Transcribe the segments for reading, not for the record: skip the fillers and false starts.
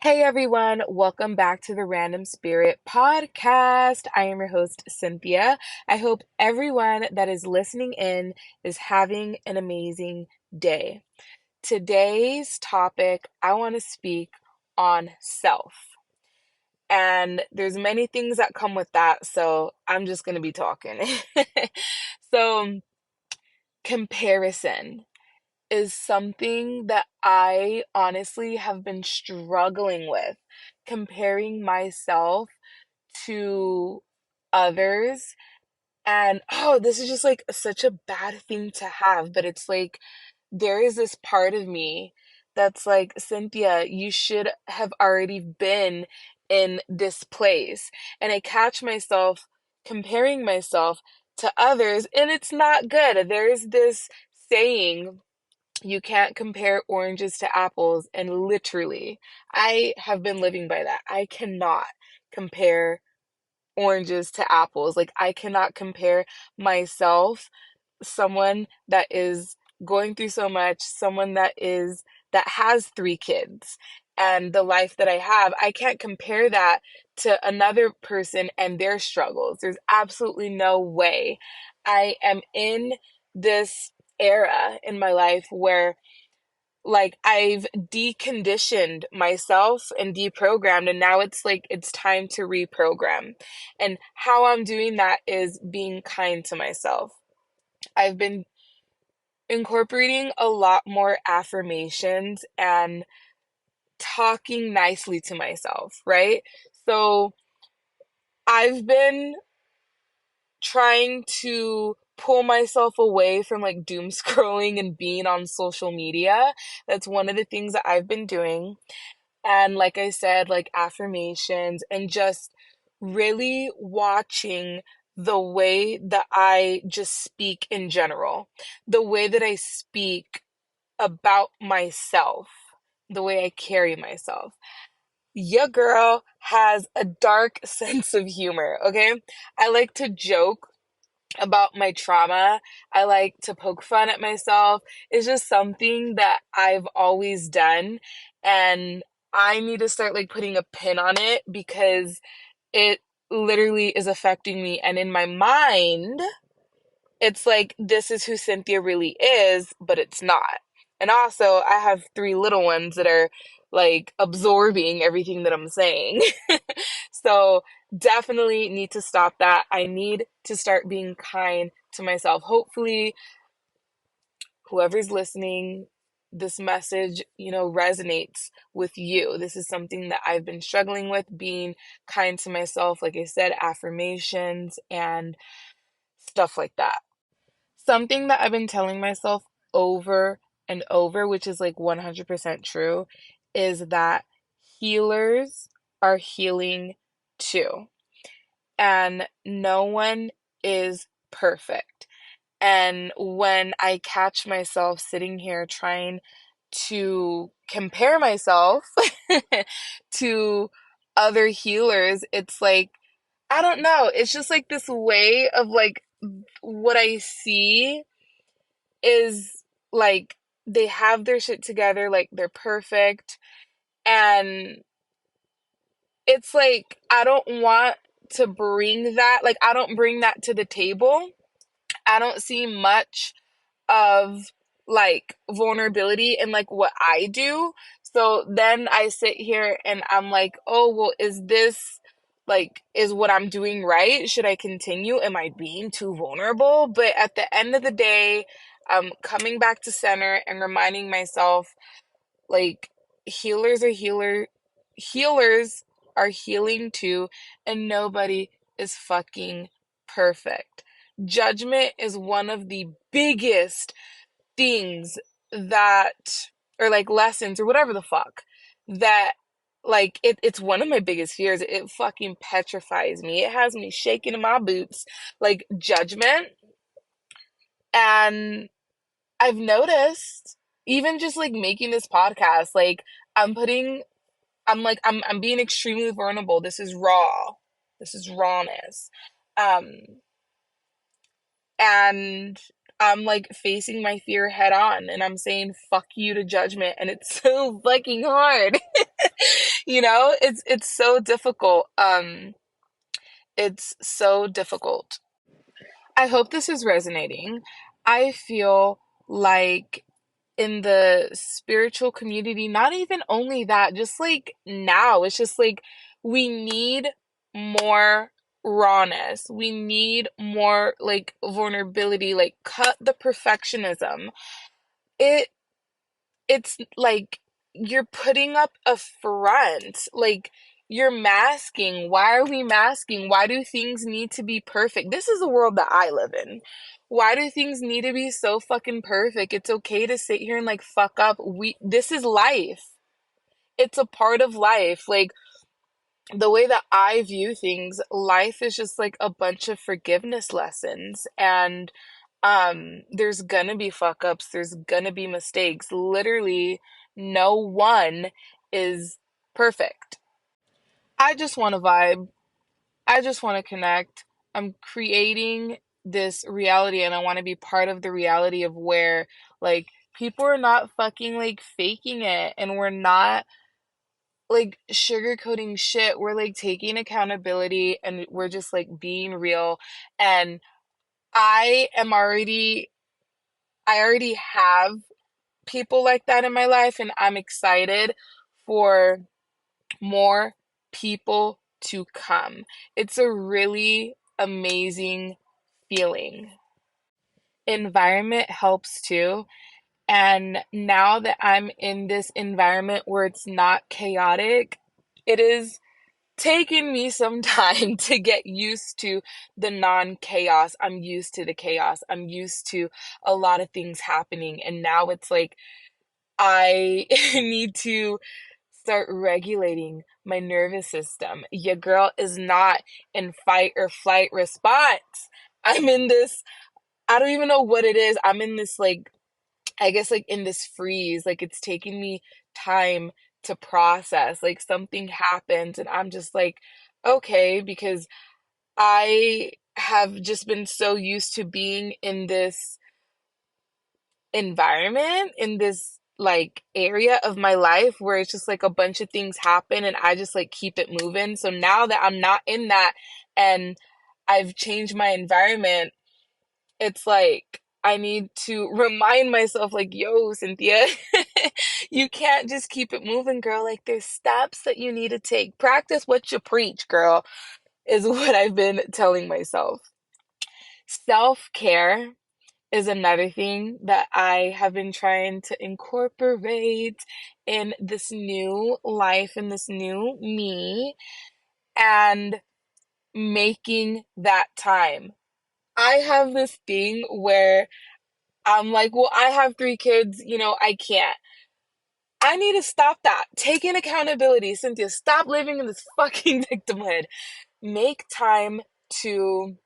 Hey everyone, welcome back to the Random Spirit podcast. I am your host, Cynthia. I hope everyone that is listening in is having an amazing day. Today's topic, I want to speak on self. And there's many things that come with that, so I'm just going to be talking. So, comparison is something that I honestly have been struggling with, comparing myself to others. And oh, this is just like such a bad thing to have, but it's like there is this part of me that's like, Cynthia, you should have already been in this place. And I catch myself comparing myself to others, and it's not good. There's this saying, you can't compare oranges to apples, and literally, I have been living by that. I cannot compare oranges to apples. Like, I cannot compare myself, someone that is going through so much, someone that has three kids and the life that I have. I can't compare that to another person and their struggles. There's absolutely no way. I am in this era in my life where like I've deconditioned myself and deprogrammed, and now it's like it's time to reprogram. And how I'm doing that is being kind to myself. I've been incorporating a lot more affirmations and talking nicely to myself, right? So I've been trying to pull myself away from like doom scrolling and being on social media. That's one of the things that I've been doing. And like I said, like affirmations and just really watching the way that I just speak in general, the way that I speak about myself, the way I carry myself. Your girl has a dark sense of humor, okay? I like to joke about my trauma. I like to poke fun at myself. It's just something that I've always done. And I need to start like putting a pin on it because it literally is affecting me. And in my mind, it's like this is who Cynthia really is, but it's not. And also, I have three little ones that are like absorbing everything that I'm saying. So, definitely need to stop that. I need to start being kind to myself. Hopefully, whoever's listening, this message, resonates with you. This is something that I've been struggling with, being kind to myself. Like I said, affirmations and stuff like that. Something that I've been telling myself over and over, which is like 100% true, is that healers are healing too. And no one is perfect. And when I catch myself sitting here trying to compare myself to other healers, it's like, I don't know. It's just like this way of like what I see is like they have their shit together, like they're perfect. And it's like, I don't want to bring that, like, I don't bring that to the table. I don't see much of like vulnerability in like what I do. So then I sit here and I'm like, oh, well, is this like, is what I'm doing right? Should I continue? Am I being too vulnerable? But at the end of the day, I'm coming back to center and reminding myself like healers are healers are healing too, and nobody is fucking perfect. Judgment is one of the biggest things that, or like lessons or whatever the fuck, that like it's one of my biggest fears. It fucking petrifies me. It has me shaking in my boots, like judgment. And I've noticed, even just like making this podcast, like I'm putting, I'm being extremely vulnerable. This is raw. This is rawness. Um, and I'm like facing my fear head on and I'm saying fuck you to judgment, and it's so fucking hard. You know, it's so difficult. It's so difficult. I hope this is resonating. I feel like in the spiritual community, not even only that, just like now, it's just like we need more rawness. We need more like vulnerability, like cut the perfectionism. It it's like you're putting up a front. Like you're masking. Why are we masking? Why do things need to be perfect? This is the world that I live in. Why do things need to be so fucking perfect? It's okay to sit here and like fuck up. This is life. It's a part of life. Like the way that I view things, life is just like a bunch of forgiveness lessons. And there's gonna be fuck ups, there's gonna be mistakes. Literally, no one is perfect. I just want to vibe. I just want to connect. I'm creating this reality and I want to be part of the reality of where like people are not fucking like faking it and we're not like sugarcoating shit. We're like taking accountability and we're just like being real. And I am already, I already have people like that in my life, and I'm excited for more people to come. It's a really amazing feeling. Environment helps too. And now that I'm in this environment where it's not chaotic, it is taken me some time to get used to the non-chaos. I'm used to the chaos. I'm used to a lot of things happening. And now it's like I need to start regulating my nervous system. Your girl is not in fight or flight response. I'm in this, I don't even know what it is. I'm in this like I guess like in this freeze, like it's taking me time to process. Like something happens and I'm just like, okay, because I have just been so used to being in this environment, in this like area of my life where it's just like a bunch of things happen and I just like keep it moving. So now that I'm not in that and I've changed my environment, it's like I need to remind myself, like, yo, Cynthia, you can't just keep it moving, girl. Like, there's steps that you need to take. Practice what you preach, girl, is what I've been telling myself. Self-care is another thing that I have been trying to incorporate in this new life, in this new me, and making that time. I have this thing where I'm like, well, I have three kids, you know, I can't. I need to stop that. Taking accountability, Cynthia. Stop living in this fucking victimhood. Make time to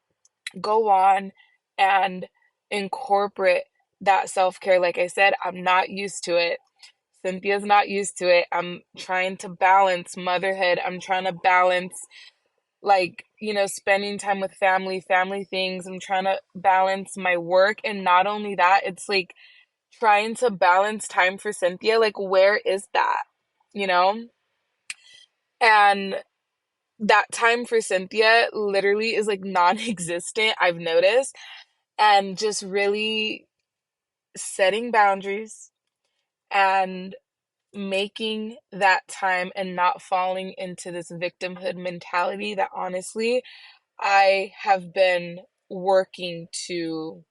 go on and incorporate that self care. Like I said, I'm not used to it. Cynthia's not used to it. I'm trying to balance motherhood. I'm trying to balance, like, you know, spending time with family, family things. I'm trying to balance my work. And not only that, it's like, trying to balance time for Cynthia, like where is that? You know? And that time for Cynthia literally is like non-existent, I've noticed. And just really setting boundaries and making that time and not falling into this victimhood mentality that honestly I have been working to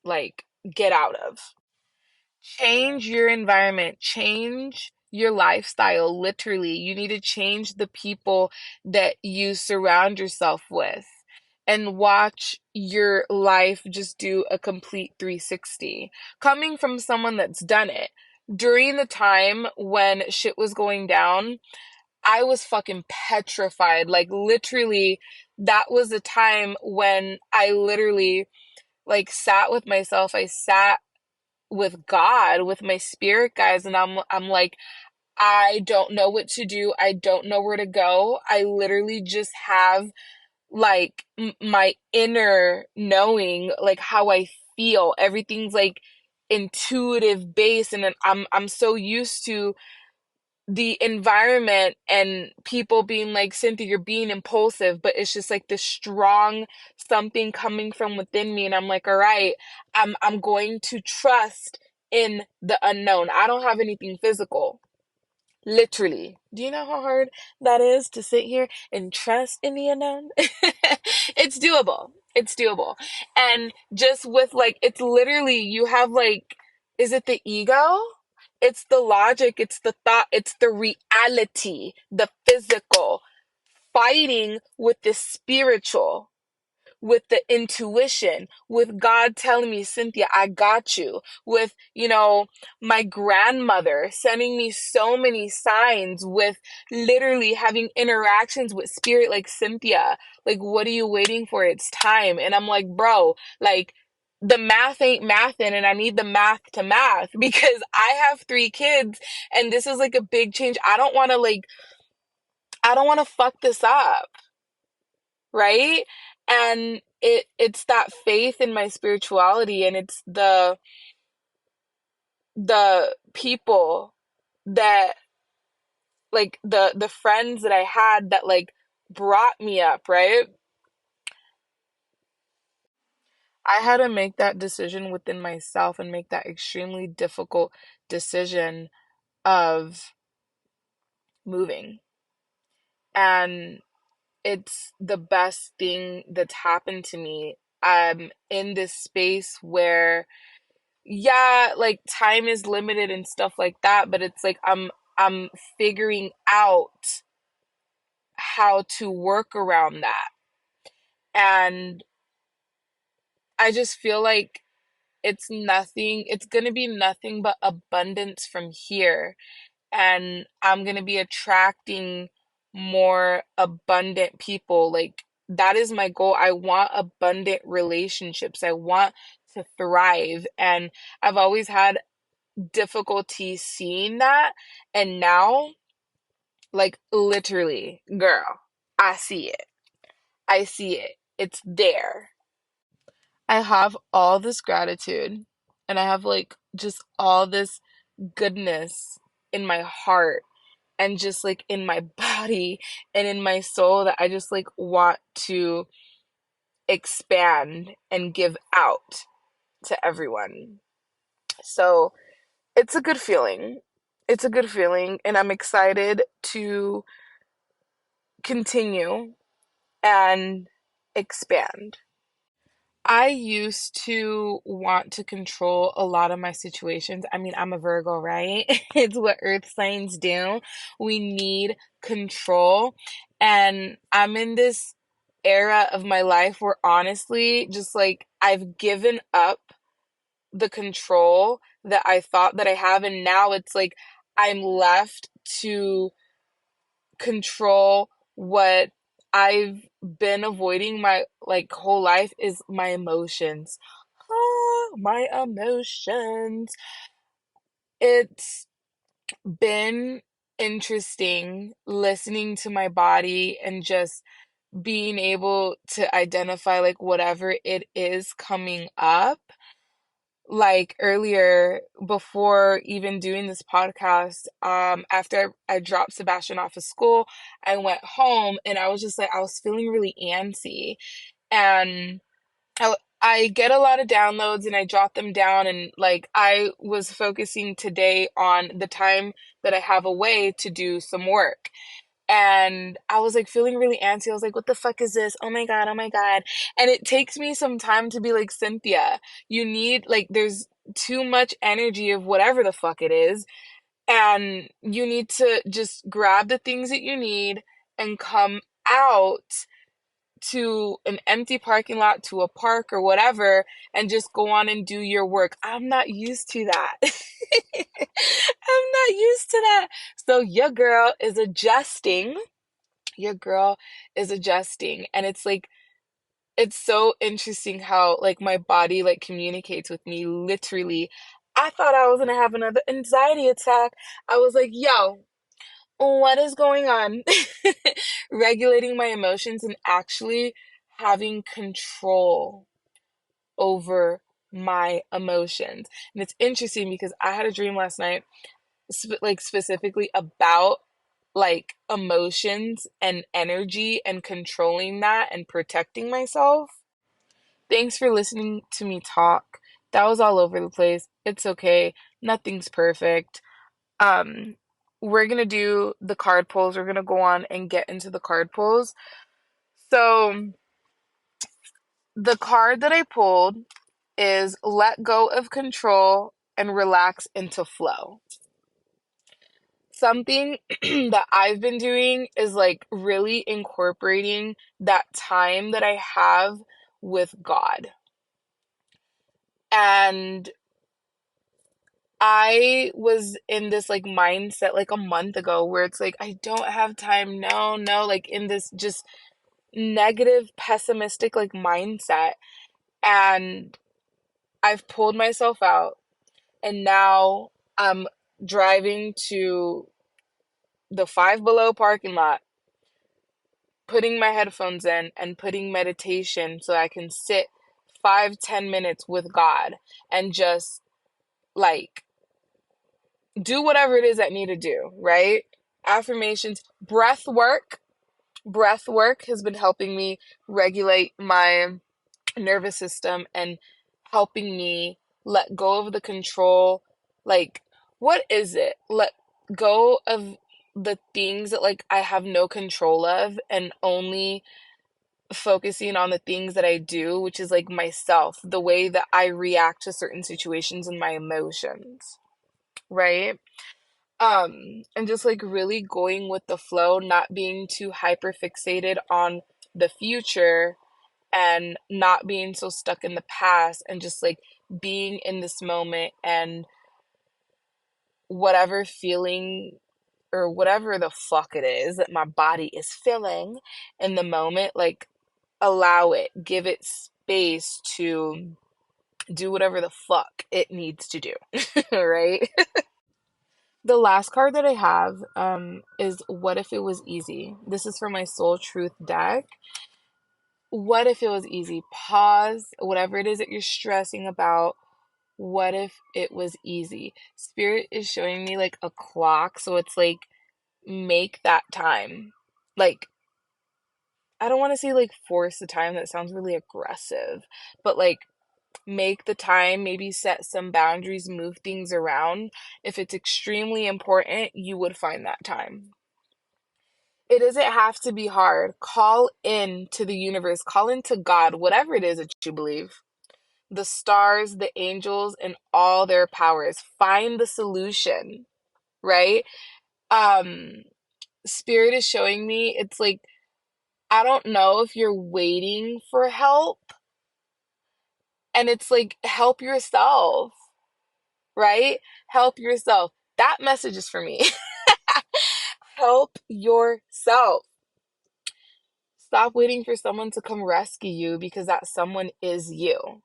like get out of. Change your environment, change your lifestyle. Literally, you need to change the people that you surround yourself with and watch your life just do a complete 360. Coming from someone that's done it, during the time when shit was going down, I was fucking petrified. Like, literally, that was a time when I literally like sat with myself. I sat with God, with my spirit guys, and I'm like, I don't know what to do. I don't know where to go. I literally just have like my inner knowing, like how I feel. Everything's like intuitive based, and then I'm so used to the environment and people being like, Cynthia, you're being impulsive, but it's just like this strong something coming from within me. And I'm like, all right, I'm going to trust in the unknown. I don't have anything physical. Literally. Do you know how hard that is to sit here and trust in the unknown? It's doable. It's doable. And just with like, it's literally, you have like, is it the ego? It's the logic, it's the thought, it's the reality, the physical, fighting with the spiritual, with the intuition, with God telling me, Cynthia, I got you, with, my grandmother sending me so many signs, with literally having interactions with spirit like, Cynthia, like, what are you waiting for? It's time. And I'm like, bro, like, the math ain't mathin', and I need the math to math because I have 3 kids and this is like a big change. I don't want to fuck this up, right? And it's that faith in my spirituality, and it's the people that, like, the friends that I had that like brought me up, right? I had to make that decision within myself and make that extremely difficult decision of moving. And it's the best thing that's happened to me. I'm in this space where, yeah, like, time is limited and stuff like that, but it's like I'm figuring out how to work around that. And I just feel like it's going to be nothing but abundance from here. And I'm going to be attracting more abundant people. Like, that is my goal. I want abundant relationships. I want to thrive. And I've always had difficulty seeing that. And now, like, literally, girl, I see it. I see it. It's there. I have all this gratitude, and I have like just all this goodness in my heart and just like in my body and in my soul that I just like want to expand and give out to everyone. So it's a good feeling. It's a good feeling, and I'm excited to continue and expand. I used to want to control a lot of my situations. I mean, I'm a Virgo, right? It's what earth signs do. We need control. And I'm in this era of my life where honestly, just like, I've given up the control that I thought that I have. And now it's like I'm left to control what I've been avoiding my like whole life, is my emotions. My emotions. It's been interesting listening to my body and just being able to identify like whatever it is coming up. Like earlier, before even doing this podcast, after I dropped Sebastian off of school, I went home and I was just like, I was feeling really antsy. And I get a lot of downloads and I jot them down. And like, I was focusing today on the time that I have away to do some work. And I was like feeling really antsy. I was like, what the fuck is this? Oh my God, oh my God. And it takes me some time to be like, Cynthia, you need, like, there's too much energy of whatever the fuck it is. And you need to just grab the things that you need and come out to an empty parking lot, to a park or whatever, and just go on and do your work. I'm not used to that. I'm not used to that. So your girl is adjusting. Your girl is adjusting. And it's like, it's so interesting how like my body like communicates with me. Literally, I thought I was gonna have another anxiety attack. I was like, yo, what is going on? Regulating my emotions and actually having control over my emotions. And it's interesting because I had a dream last night like specifically about like emotions and energy and controlling that and protecting myself. Thanks for listening to me talk. That was all over the place. It's okay. Nothing's perfect. Um, we're gonna do the card pulls. We're gonna go on and get into the card pulls. So the card that I pulled is let go of control and relax into flow. Something that I've been doing is like really incorporating that time that I have with God. And I was in this like mindset like a month ago where it's like, I don't have time. No, no, like in this just negative, pessimistic like mindset. And I've pulled myself out, and now I'm driving to the Five Below parking lot, putting my headphones in and putting meditation so I can sit 5-10 minutes with God and just like do whatever it is I need to do, right? Affirmations, breath work. Breath work has been helping me regulate my nervous system and helping me let go of the control. Like, what is it? Let go of the things that like I have no control of and only focusing on the things that I do, which is like myself, the way that I react to certain situations and my emotions, right? And just like really going with the flow, not being too hyper fixated on the future and not being so stuck in the past and just like being in this moment and whatever feeling or whatever the fuck it is that my body is feeling in the moment, like allow it, give it space to do whatever the fuck it needs to do, right? The last card that I have is What If It Was Easy? This is for my Soul Truth deck. What if it was easy? Pause, whatever it is that you're stressing about. What if it was easy? Spirit is showing me like a clock, so it's like make that time. Like, I don't want to say like force the time, that sounds really aggressive, but like make the time, maybe set some boundaries, move things around. If it's extremely important, you would find that time. It doesn't have to be hard. Call in to the universe, call into God, whatever it is that you believe. The stars, the angels, and all their powers. Find the solution, right? Um, Spirit is showing me it's like, I don't know if you're waiting for help, and it's like, help yourself, right? Help yourself. That message is for me. Help yourself. Stop waiting for someone to come rescue you because that someone is you.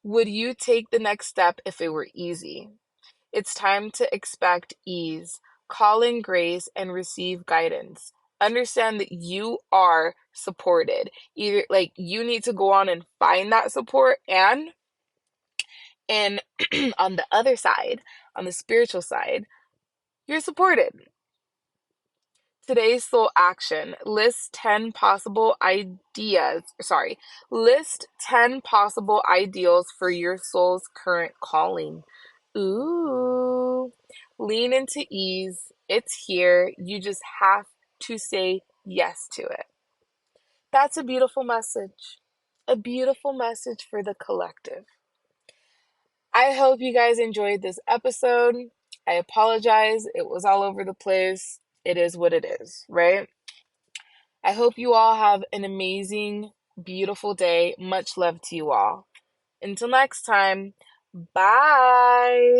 Would you take the next step if it were easy? It's time to expect ease, call in grace, and receive guidance. Understand that you are supported. Either like you need to go on and find that support, and on the other side, on the spiritual side, you're supported. Today's soul action. List 10 possible ideals for your soul's current calling. Ooh. Lean into ease. It's here. You just have to say yes to it. That's a beautiful message. A beautiful message for the collective. I hope you guys enjoyed this episode. I apologize. It was all over the place. It is what it is, right? I hope you all have an amazing, beautiful day. Much love to you all. Until next time, bye.